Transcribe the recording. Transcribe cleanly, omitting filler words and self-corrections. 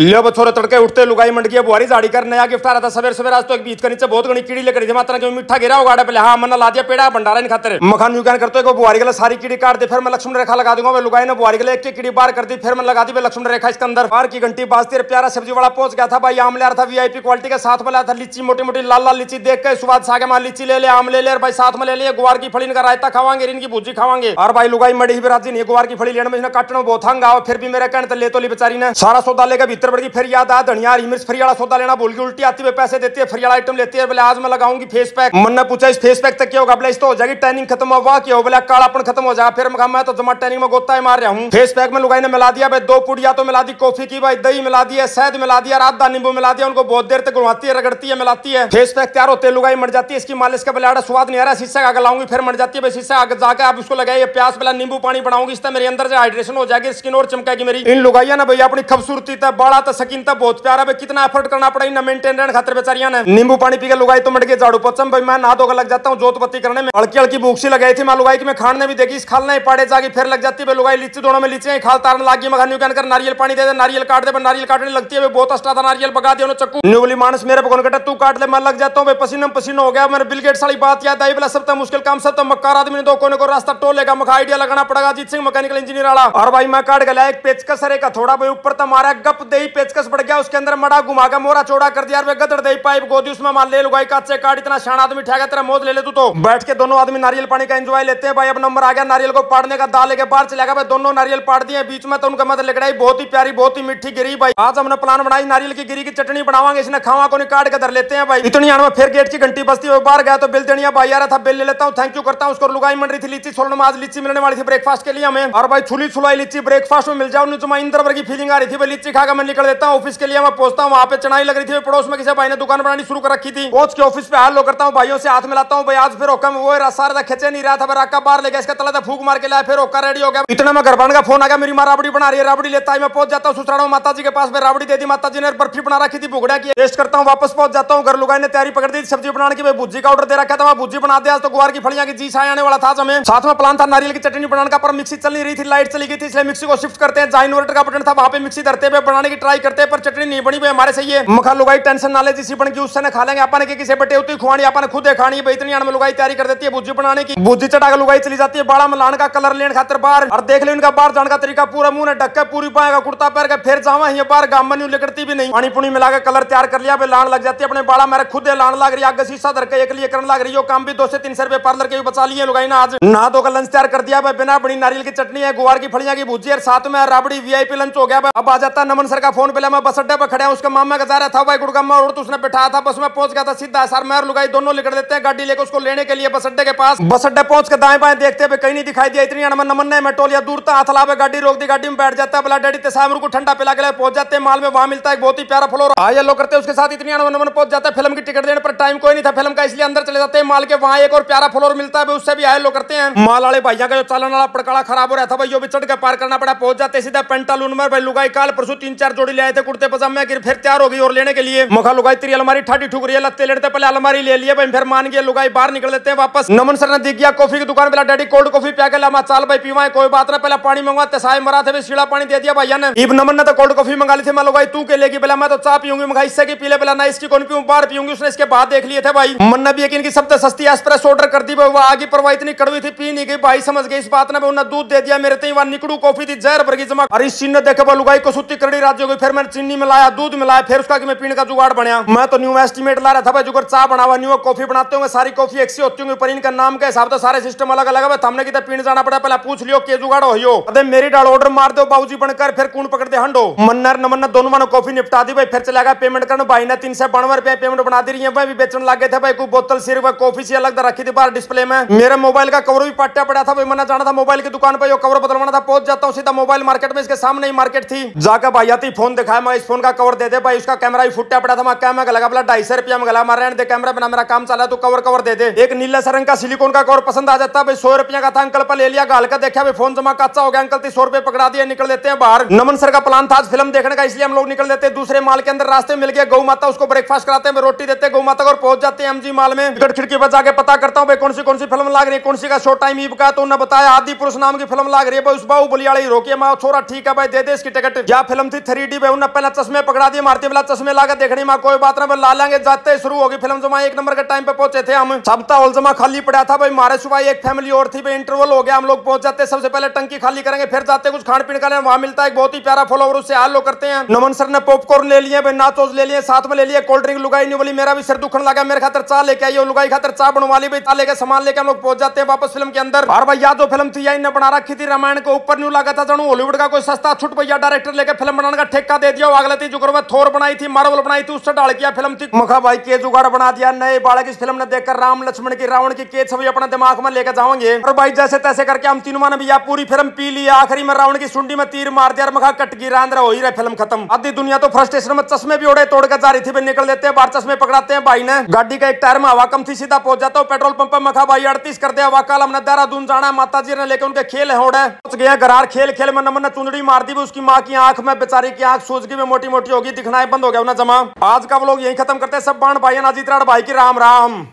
लियो बछोरे तड़के उठते लुगाई मंड की बुआरी झाड़ी कर नया गिफ्ट आ रहा था सवेर सवेर। आज तो एक बीच के नीचे बहुत घनी कीड़ी लेकर मात्रा के मीठा गिरा होगा पहले हाँ मन ला दिया पेड़ा भंडारा नहीं खाते मखान युगान करते को बुआरी के लिए सारी कीड़ी काट दे फिर मैं लक्ष्मण रेखा लगा दूंगा। लुगाई ने बुआरी के लिए एक कीड़ी बार कर दी फिर मैं लगा दी लक्ष्मण रेखा इसके अंदर। बार की घंटी बाजती प्यारा सब्जी वाला पहुंच गया था भाई। आम ले रहा था वीआईपी क्वालिटी के साथ में लाया था लीची मोटी मोटी लाल लाल लीची देख के स्वाद सागे मां लीची ले ले आम ले ले भाई साथ में ले लिया गुआर की फली का रायता खावांगे इनकी भुजी खावांगे। और भाई लुगाई मड़ी ही राजी नहीं गुआर की फली लेने में काटना बहुत हंगा फिर भी मेरे कहने ले तो ली बेचारी ने सारा सौदा लेकर भीतर बढ़ गई। फिर याद आया धनिया मिर्च फ्री वाला सौदा लेना भूल गई उल्टी आती है पैसे देती है फ्री वाला आइटम लेती है। बोले आज मैं लगाऊंगी फेस पैक। मन ने पूछा इस फेस पैक तक क्या होगा? बोले इस तो हो जाएगी टैनिंग खत्म हुआ क्या हो? बोले कालापन खत्म हो जाएगा। फिर मैं तो जमा टैनिंग में गोता ही मार रहा हूँ। फेस पैक में लुगाई ने मिला दिया भाई 2 पुड़िया तो मिला दी कॉफी की भाई दही मिला दिया शहद मिला दिया आधा नींबू मिला दिया। उनको बहुत देर तक घुमाती है रगड़ती है मिलाती है। फेस पैक तैयार होते लुगाई मर जाती है। इसकी मालिश का बलाड़ा स्वाद नहीं आ रहा शीशा आगे लाऊंगी फिर मर जाती है। शीशा आगे जाकर आप उसको लगाइए प्यास वाला नींबू पानी बनाऊंगी इससे मेरे अंदर से हाइड्रेशन हो जाएगी स्किन और चमकेगी मेरी। इन लुगाइया ना भैया अपनी खूबसूरती तक बाड़ा तक सकीन तक बहुत प्यारा भाई कितना एफर्ट करना पड़ा ना मेंटेन रहने खातिर बेचारियां ने। नींबू पानी पी के लुगाई तो मट के झाड़ू पोछम भाई मैं नहा धोकर लग जाता हूँ जोत बत्ती करने में। हल्की हल्की भूख सी लगाई थी मैं लुगाई की मैं खाने भी देखी इस खालने पाड़े जागी फिर लग जाती है लुगाई लीची दोनों में लीची खाल तारने लगी मखानी कर नारियल पानी दे दे नारियल काट दे नारियल काटने लगती है बहुत अस्टा था नारियल बगा दिया चक्कू न्यूली मानस मेरे पकड़ कटा तू काट ले मैं लग जाता हूँ पसीना पसीना हो गया। मेरे बिल गेट्स वाली बात याद आई बोला सब तक मुश्किल काम सब तक मक्कार आदमी ने 2 कोने को रास्ता टोलेगा मका आइडिया लगाना पड़ेगा। जीत सिंह मैकेनिकल इंजीनियर वाला। और भाई मैं काट गया एक पेचकस सरे का थोड़ा भाई ऊपर तक मारा गप दे पेचकस बढ़ गया उसके अंदर मड़ा घुमा के मोरा चौड़ा कर दिया गदड़ दे पाइप गोदी उसमें मान ले लुगाई काट से काट इतना शान आदमी ठेगा तेरा मौज ले ले तू तो बैठ के दोनों आदमी नारियल पानी का एंजॉय लेते हैं भाई। अब नंबर आ गया नारियल को पाड़ने का दाल लेके बाहर चलेगा भाई दोनों नारियल पाड़ दिए बीच में तो उनका मत लकड़ाई बहुत ही प्यारी बहुत ही मीठी गिरी भाई। आज हमने प्लान बनाई नारियल की गिरी की चटनी बनावांगे इसने खावा को काट के धर लेते हैं भाई। इतनी आने में फिर गेट की घंटी बजती है बाहर गया तो बिल देनिया भाई आ रहा था बिल ले लेता हूँ थैंक यू करता हूँ उसको। लुगाई मंड रही थी लीची छोड़ने में आज लीची मिलने वाली थी ब्रेकफास्ट के लिए हमें। और भाई छुली छुलाई लीची ब्रेकफास्ट में मिल जाओ जमा इंदर वर्ग की फीलिंग आ रही थी भाई लीची खाकर मैं निकल देता हूँ ऑफिस के लिए। मैं पहुंचता हूँ वहां पे चढ़ाई लग रही थी पड़ोस में किसी भाई ने दुकान बनानी शुरू कर रखी थी। पहुंच के ऑफिस पे हाल करता हूँ भाइयों से हाथ मिलाता हूँ भाई आज फिर ओका वो सारा खिंचे नहीं रहा था राका बाहर ले गया इसका तला था फूक मार के लाया फिर ओका रेडी हो गया। इतना में घरबान का फोन आ गया मेरी माँ राबड़ी बना रही है राबड़ी लेता है मैं पहुंच जाता हूँ सुसराड़ा माता जी के पास में राबड़ी दे दी माता जी ने बर्फी बना रखी थी भुगड़ा की टेस्ट करता हूँ वापस पहुंच जाता हूँ। घर लुगाई ने तैयारी पकड़ दी सब्जी बनाने की भुजी का ऑर्डर दे रखा था भुजी बना दिया। आज तो गुआर की फलियां की जी छाया आने वाला था हमें साथ में प्लान था नारियल की चटनी बनाने का पर मिक्सी चल नहीं रही थी लाइट चली गई थी इसलिए मिक्सी को शिफ्ट करते हैं जहां इन्वर्टर का बटन था वहां पे मिक्सी धरते हुए बनाने की ट्राई करते हैं पर चटनी नहीं बनी भाई हमारे सही है। मखा लुगाई टेंशन ना ले जिसी बन की उससे खा लेंगे अपन के किसी बटे उतनी खुआनी अपन खुद खानी है इतनी में लुगाई तैयारी कर देती है भुजी बनाने की। भुजी चटा लुगाई चली जाती है बाड़ा में लाने का कलर लेने खातिर बाहर और देख ले इनका बाहर जाने का तरीका पूरा मुंह ने ढक के पूरी पाएगा कुर्ता पैर के फिर जावा ही बाहर गाम में लिकड़ती भी नहीं पानी पुनी मिला के कलर तैयार कर लिया लान लग जाती है अपने बाड़ा मेरे खुद लान लग रही आगे शीशा धर के एक लिए करने लग रही है काम भी 200 से 300 रुपए पार्लर के भी बचा लिए लुगाई ना। आज नहा धोकर लंच तैयार कर दिया बिना बड़ी नारियल की चटनी है गुआर की फलियां की भुजी और साथ में राबड़ी वीआईपी लंच हो गया। अब आ जाता नमन सर का फोन पे मैं बस अड्डे पर खड़ा उसका मामा का जा रहा था भाई गुड़गामा और उसने बैठा था बस में पहुंच गया था सीधा सर मैं लुगाई दोनों निकल देते हैं गाड़ी लेकर उसको लेने के लिए बस अड्डे के पास। बस अड्डे पहुंच के दाएं बाएं देखते हैं कहीं नहीं दिखाई दिया इतनी नमन ने मैं टोलिया दूर तक हाथ लावे गाड़ी रोक दी गाड़ी में बैठ जाता है बोला डैडी तेसामर को ठंडा पिला के पहुंच जाते हैं माल में वहां मिलता है बहुत ही प्यारा फ्लोर आया लो करते उसके साथ इतनी नमन पहुंच जाता है। फिल्म की टिकट देने पर टाइम कोई नहीं था फिल्म का इसलिए अंदर चले जाते हैं माल के वहां एक और प्यारा फ्लोर मिलता है उससे भी आए लो करते हैं। माल वाले भैया का जो चालन वाला पड़काड़ा खराब हो रहा था भाई भी चढ़ के पार करना पड़ा पहुंच जाते सीधा पेंटालून में भाई लुगाई काल परसों 3-4 जोड़ी ले आए थे कुर्ते पजामे फिर तैयार हो गई और लेने के लिए मखा लुगाई तेरी अलमारी ठाटी ठुक रही है लत्ते लेते पहले अलमारी ले लिए भाई फिर मान गए लुगाई बाहर निकल देते हैं वापस। नमन सर ने दिख गया कॉफी की दुकान पे डैडी कोल्ड कॉफी पिया के ला चाल भाई पीवा कोई बात ना पहले पानी मंगवाते साय मरा थे सीढ़ा पानी दे दिया भैया ने। इब नमन ने तो कोल्ड कॉफी मंगा ली थी मैं लुगाई तू के लेगी पहले मैं तो चाय पीऊंगी मंगाई इससे की पीले पहले ना इसकी कौन पीऊं बाहर पीऊंगी उसने इसके बाद देख लिए थे भाई। मन ने भी यकीन की सबसे सस्ती एस्प्रेसो ऑर्डर कर दी वो आगे परवाह इतनी कड़वी थी पी नहीं गई भाई समझ गई इस बात ने उन्हें दूध दे दिया मेरे ते निकड़ू कॉफी थी जहर भर गई जमा। और इस चीन ने देखा लुगाई को सुत्ती करड़ी राजी हो गई फिर मैंने चीनी मिलाया दूध मिलाया फिर उसका मैं पीने का जुगाड़ बनाया। मैं तो न्यू एस्टिमेट ला रहा था भाई जुगाड़ चाय बनावा न्यू कॉफी बनाते होंगे सारी कॉफी एक सी होती होंगी पर इनका नाम के हिसाब से सारे सिस्टम अलग अलग है हमने कितना पीने जाना पड़ा पहले पूछ लियो के जुगाड़ हो अरे मेरी डाल ऑर्डर मार दो बाबूजी बनकर फिर कौन पकड़ दे हंडो मन्नर नमन दोनों मानो कॉफी निपटा दी भाई फिर चला गया पेमेंट करने भाई ने 392 रुपए पेमेंट बना दी रही है भाई बेचने लगे थे भाई कोई बोतल सिर्फ कॉफी से अलग रखी थी बाहर डिस्प्ले में। मेरे मोबाइल का कवर भी पाटा पड़ा था भाई मैंने जाना था मोबाइल की दुकान पर कवर बदलवाना था पहुंच जाता हूँ सीधा मोबाइल मार्केट में इसके सामने ही मार्केट थी जाकर भाई आती फोन दिखाया मैं इस फोन का कवर दे दे भाई उसका कैमरा भी फुटा पड़ा था मैं कैमरा लगा बोला 250 रुपया में गला मार रहे हैं कैमरा बिना मेरा काम चला तो कवर दे दे। एक नीले रंग का सिलिकॉन का कवर पसंद आ जाता भाई 100 रुपया का था अंकल पर ले लिया गाल का देखा भाई फोन जमा कच्चा हो गया अंकल 100 रुपए पकड़ा दिए निकल देते हैं बाहर। नमन सर का प्लान था आज फिल्म देखने का इसलिए हम लोग निकल देते हैं दूसरे माल के अंदर रास्ते में मिल गया गौ माता उसको ब्रेकफास्ट कराते हैं रोटी देते हैं गौ माता को पहुंच जाते हैं एमजी माल में टिकट खिड़की पर जाके पता करता हूँ भाई कौन सी फिल्म लाग रही है कौन सी का शो टाइम ईब का तो उन्होंने बताया आदि पुरुष नाम की फिल्म लाग रही है उस बाहुबली वाली हीरो की मैं छोरा ठीक है भाई दे दे इसकी टिकट। क्या फिल्म थी 3 ईडी पे उन्हें पहले चश्मे पकड़ा दिए, मारती बेला चश्मे लाकर देखनी माँ कोई बात ना, ला लेंगे। जाते शुरू होगी फिल्म जमा, 1 नंबर के टाइम पे पहुंचे थे हम। सबता हॉल जमा खाली पड़ा था भाई, मारे सुबह एक फैमिली और थी भाई, इंटरवल हो गया, हम लोग पहुंच जाते, सबसे पहले टंकी खाली करेंगे, फिर जाते कुछ खान पीने का वहां मिलता है, बहुत ही प्यारा फॉलोवर, उससे हाल लोग करते हैं। नमन सर ने पॉपकॉर्न ले लिए भाई, नाचोस ले लिए, साथ में ले लिए कोल्ड ड्रिंक। लुगाई नहीं बोली मेरा भी सिर दुखने लगा, मेरे खातर चाय लेके आई, लुगाई खातर चाय बनवा ली भाई, चाय लेके सामान लेके हम लोग पहुंच जाते हैं वापस फिल्म के अंदर। और भैया जो फिल्म थी इन्हें बना रखी थी रामायण के ऊपर, न्यू लगा था जानू हॉलीवुड का कोई सस्ता छुट, भैया डायरेक्टर लेके फिल्म बनाने का ठेका दे दिया। अगले थी जो थोर बनाई थी, मार्वल बनाई थी, उससे डाल किया फिल्म थी। मखा भाई के जुगाड़ बना दिया नए बालक इस फिल्म ने देखकर, राम लक्ष्मण की रावण की केस सभी अपने दिमाग में लेकर जाओगे। और भाई जैसे तैसे करके हम तीनों ने भैया पूरी फिल्म पी लिया, आखिरी में रावण की सुंडी में तीर मार दिया, मखा कट की रांद्रा हो ही रहा, फिल्म खत्म। आधी दुनिया तो फ्रस्ट्रेशन में चश्मे भी उड़े तोड़ कर जा रही थी, निकल देते हैं बाहर, चश्मे पकड़ाते हैं भाई ने। गाड़ी का एक टायर में हवा कम थी, सीधा पहुंच जाता हूँ पेट्रोल पंप पर, मखा भाई 38 कर दिया। वाकल हमने देहरादून जाना, माता जी ने लेकर उनके खेल होड़े पहुंच गया गरार। खेल खेल में नमन ने चुंदड़ी मार दी, उसकी माँ की आंख में, बेचारी की आंख सूज गई, मोटी मोटी होगी, दिखना बंद हो गया उन्हें जमा। आज का व्लॉग यही खत्म करते हैं, सब बाण भाई नाजीत राड़ भाई की राम राम।